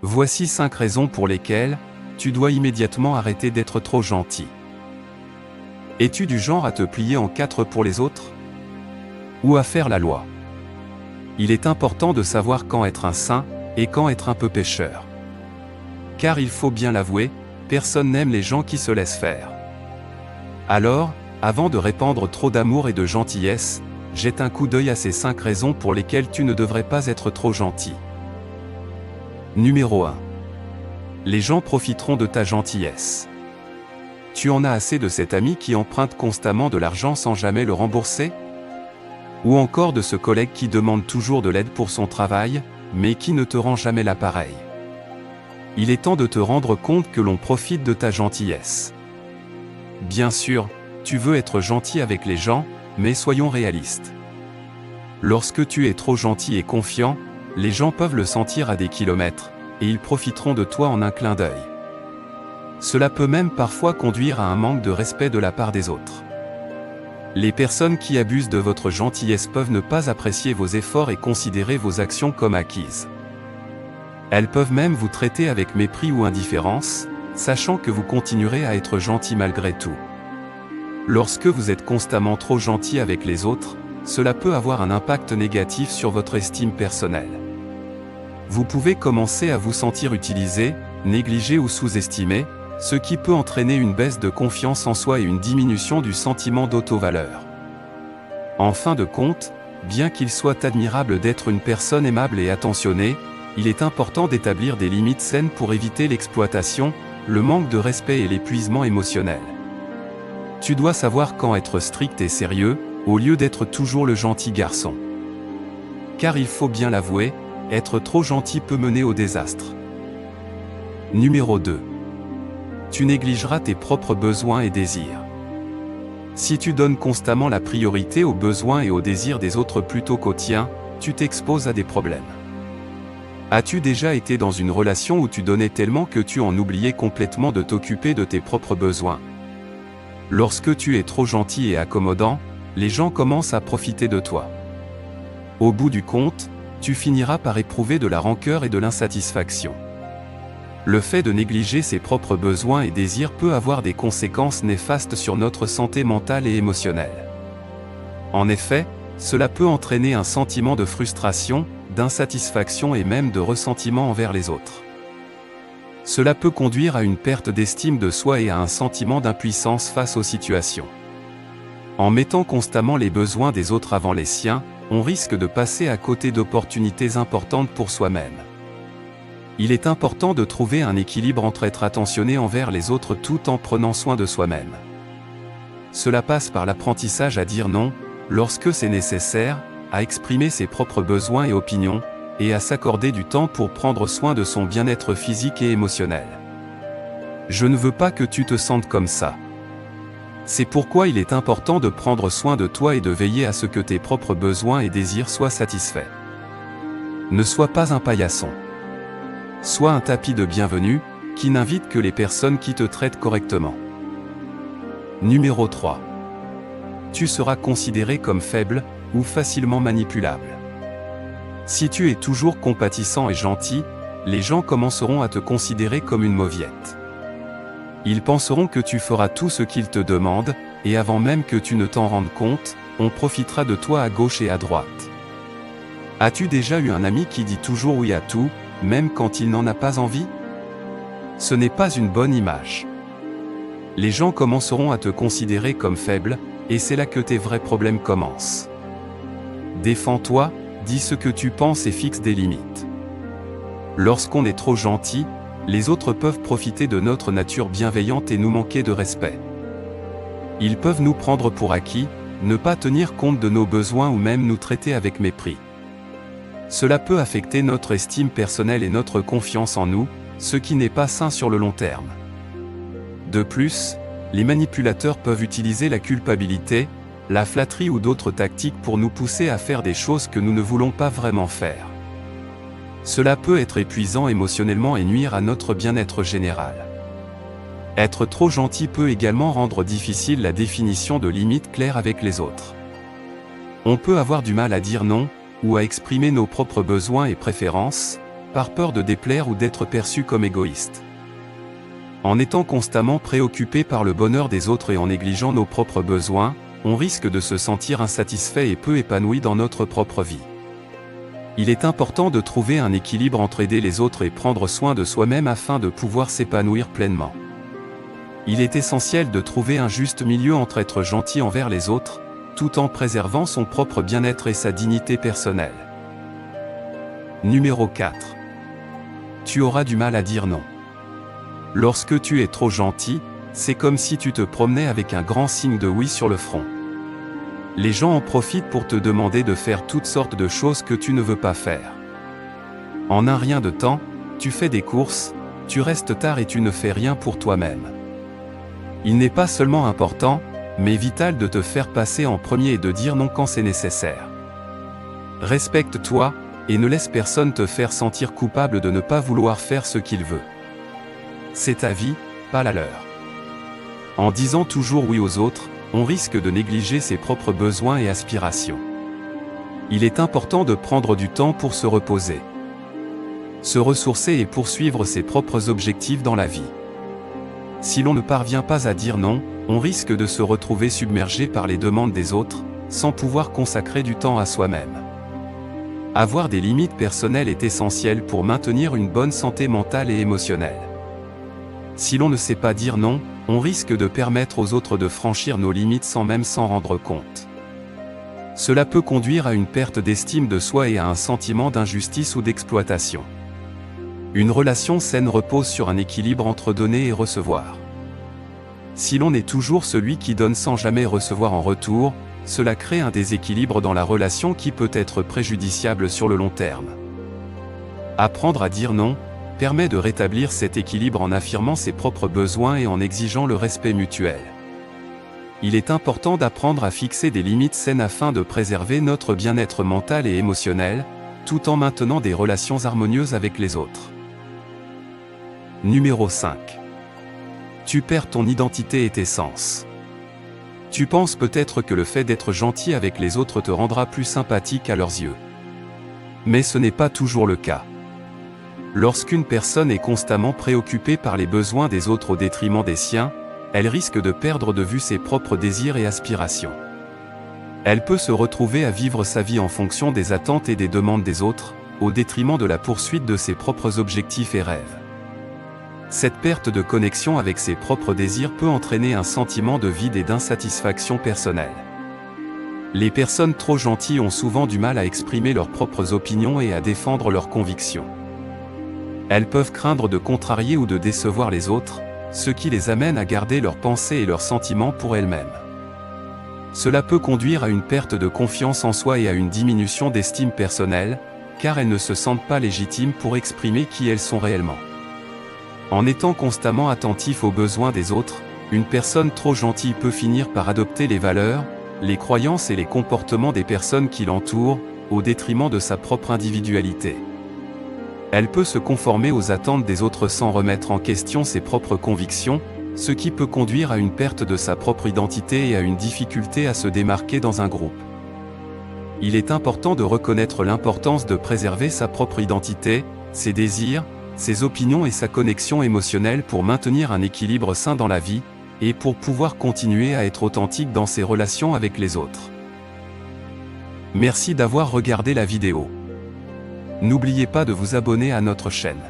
Voici 5 raisons pour lesquelles tu dois immédiatement arrêter d'être trop gentil. Es-tu du genre à te plier en 4 pour les autres? Ou à faire la loi? Il est important de savoir quand être un saint et quand être un peu pécheur. Car il faut bien l'avouer, personne n'aime les gens qui se laissent faire. Alors, avant de répandre trop d'amour et de gentillesse, jette un coup d'œil à ces 5 raisons pour lesquelles tu ne devrais pas être trop gentil. Numéro 1. Les gens profiteront de ta gentillesse. Tu en as assez de cet ami qui emprunte constamment de l'argent sans jamais le rembourser? Ou encore de ce collègue qui demande toujours de l'aide pour son travail, mais qui ne te rend jamais l'appareil? Il est temps de te rendre compte que l'on profite de ta gentillesse. Bien sûr, tu veux être gentil avec les gens, mais soyons réalistes. Lorsque tu es trop gentil et confiant, les gens peuvent le sentir à des kilomètres, et ils profiteront de toi en un clin d'œil. Cela peut même parfois conduire à un manque de respect de la part des autres. Les personnes qui abusent de votre gentillesse peuvent ne pas apprécier vos efforts et considérer vos actions comme acquises. Elles peuvent même vous traiter avec mépris ou indifférence, sachant que vous continuerez à être gentil malgré tout. Lorsque vous êtes constamment trop gentil avec les autres, cela peut avoir un impact négatif sur votre estime personnelle. Vous pouvez commencer à vous sentir utilisé, négligé ou sous-estimé, ce qui peut entraîner une baisse de confiance en soi et une diminution du sentiment d'auto-valeur. En fin de compte, bien qu'il soit admirable d'être une personne aimable et attentionnée, il est important d'établir des limites saines pour éviter l'exploitation, le manque de respect et l'épuisement émotionnel. Tu dois savoir quand être strict et sérieux, au lieu d'être toujours le gentil garçon. Car il faut bien l'avouer, être trop gentil peut mener au désastre. Numéro 2. Tu négligeras tes propres besoins et désirs. Si tu donnes constamment la priorité aux besoins et aux désirs des autres plutôt qu'aux tiens, tu t'exposes à des problèmes. As-tu déjà été dans une relation où tu donnais tellement que tu en oubliais complètement de t'occuper de tes propres besoins? Lorsque tu es trop gentil et accommodant, les gens commencent à profiter de toi. Au bout du compte, tu finiras par éprouver de la rancœur et de l'insatisfaction. Le fait de négliger ses propres besoins et désirs peut avoir des conséquences néfastes sur notre santé mentale et émotionnelle. En effet, cela peut entraîner un sentiment de frustration, d'insatisfaction et même de ressentiment envers les autres. Cela peut conduire à une perte d'estime de soi et à un sentiment d'impuissance face aux situations. En mettant constamment les besoins des autres avant les siens, on risque de passer à côté d'opportunités importantes pour soi-même. Il est important de trouver un équilibre entre être attentionné envers les autres tout en prenant soin de soi-même. Cela passe par l'apprentissage à dire non, lorsque c'est nécessaire, à exprimer ses propres besoins et opinions, et à s'accorder du temps pour prendre soin de son bien-être physique et émotionnel. Je ne veux pas que tu te sentes comme ça. C'est pourquoi il est important de prendre soin de toi et de veiller à ce que tes propres besoins et désirs soient satisfaits. Ne sois pas un paillasson. Sois un tapis de bienvenue, qui n'invite que les personnes qui te traitent correctement. Numéro 3. Tu seras considéré comme faible, ou facilement manipulable. Si tu es toujours compatissant et gentil, les gens commenceront à te considérer comme une mauviette. Ils penseront que tu feras tout ce qu'ils te demandent, et avant même que tu ne t'en rendes compte, on profitera de toi à gauche et à droite. As-tu déjà eu un ami qui dit toujours oui à tout, même quand il n'en a pas envie? Ce n'est pas une bonne image. Les gens commenceront à te considérer comme faible, et c'est là que tes vrais problèmes commencent. Défends-toi, dis ce que tu penses et fixe des limites. Lorsqu'on est trop gentil, les autres peuvent profiter de notre nature bienveillante et nous manquer de respect. Ils peuvent nous prendre pour acquis, ne pas tenir compte de nos besoins ou même nous traiter avec mépris. Cela peut affecter notre estime personnelle et notre confiance en nous, ce qui n'est pas sain sur le long terme. De plus, les manipulateurs peuvent utiliser la culpabilité, la flatterie ou d'autres tactiques pour nous pousser à faire des choses que nous ne voulons pas vraiment faire. Cela peut être épuisant émotionnellement et nuire à notre bien-être général. Être trop gentil peut également rendre difficile la définition de limites claires avec les autres. On peut avoir du mal à dire non, ou à exprimer nos propres besoins et préférences, par peur de déplaire ou d'être perçu comme égoïste. En étant constamment préoccupé par le bonheur des autres et en négligeant nos propres besoins, on risque de se sentir insatisfait et peu épanoui dans notre propre vie. Il est important de trouver un équilibre entre aider les autres et prendre soin de soi-même afin de pouvoir s'épanouir pleinement. Il est essentiel de trouver un juste milieu entre être gentil envers les autres, tout en préservant son propre bien-être et sa dignité personnelle. Numéro 4. Tu auras du mal à dire non. Lorsque tu es trop gentil, c'est comme si tu te promenais avec un grand signe de oui sur le front. Les gens en profitent pour te demander de faire toutes sortes de choses que tu ne veux pas faire. En un rien de temps, tu fais des courses, tu restes tard et tu ne fais rien pour toi-même. Il n'est pas seulement important, mais vital de te faire passer en premier et de dire non quand c'est nécessaire. Respecte-toi, et ne laisse personne te faire sentir coupable de ne pas vouloir faire ce qu'il veut. C'est ta vie, pas la leur. En disant toujours oui aux autres, on risque de négliger ses propres besoins et aspirations. Il est important de prendre du temps pour se reposer, se ressourcer et poursuivre ses propres objectifs dans la vie. Si l'on ne parvient pas à dire non, on risque de se retrouver submergé par les demandes des autres, sans pouvoir consacrer du temps à soi-même. Avoir des limites personnelles est essentiel pour maintenir une bonne santé mentale et émotionnelle. Si l'on ne sait pas dire non, on risque de permettre aux autres de franchir nos limites sans même s'en rendre compte. Cela peut conduire à une perte d'estime de soi et à un sentiment d'injustice ou d'exploitation. Une relation saine repose sur un équilibre entre donner et recevoir. Si l'on est toujours celui qui donne sans jamais recevoir en retour, cela crée un déséquilibre dans la relation qui peut être préjudiciable sur le long terme. Apprendre à dire non permet de rétablir cet équilibre en affirmant ses propres besoins et en exigeant le respect mutuel. Il est important d'apprendre à fixer des limites saines afin de préserver notre bien-être mental et émotionnel, tout en maintenant des relations harmonieuses avec les autres. Numéro 5. Tu perds ton identité et tes sens. Tu penses peut-être que le fait d'être gentil avec les autres te rendra plus sympathique à leurs yeux. Mais ce n'est pas toujours le cas. Lorsqu'une personne est constamment préoccupée par les besoins des autres au détriment des siens, elle risque de perdre de vue ses propres désirs et aspirations. Elle peut se retrouver à vivre sa vie en fonction des attentes et des demandes des autres, au détriment de la poursuite de ses propres objectifs et rêves. Cette perte de connexion avec ses propres désirs peut entraîner un sentiment de vide et d'insatisfaction personnelle. Les personnes trop gentilles ont souvent du mal à exprimer leurs propres opinions et à défendre leurs convictions. Elles peuvent craindre de contrarier ou de décevoir les autres, ce qui les amène à garder leurs pensées et leurs sentiments pour elles-mêmes. Cela peut conduire à une perte de confiance en soi et à une diminution d'estime personnelle, car elles ne se sentent pas légitimes pour exprimer qui elles sont réellement. En étant constamment attentif aux besoins des autres, une personne trop gentille peut finir par adopter les valeurs, les croyances et les comportements des personnes qui l'entourent, au détriment de sa propre individualité. Elle peut se conformer aux attentes des autres sans remettre en question ses propres convictions, ce qui peut conduire à une perte de sa propre identité et à une difficulté à se démarquer dans un groupe. Il est important de reconnaître l'importance de préserver sa propre identité, ses désirs, ses opinions et sa connexion émotionnelle pour maintenir un équilibre sain dans la vie, et pour pouvoir continuer à être authentique dans ses relations avec les autres. Merci d'avoir regardé la vidéo. N'oubliez pas de vous abonner à notre chaîne.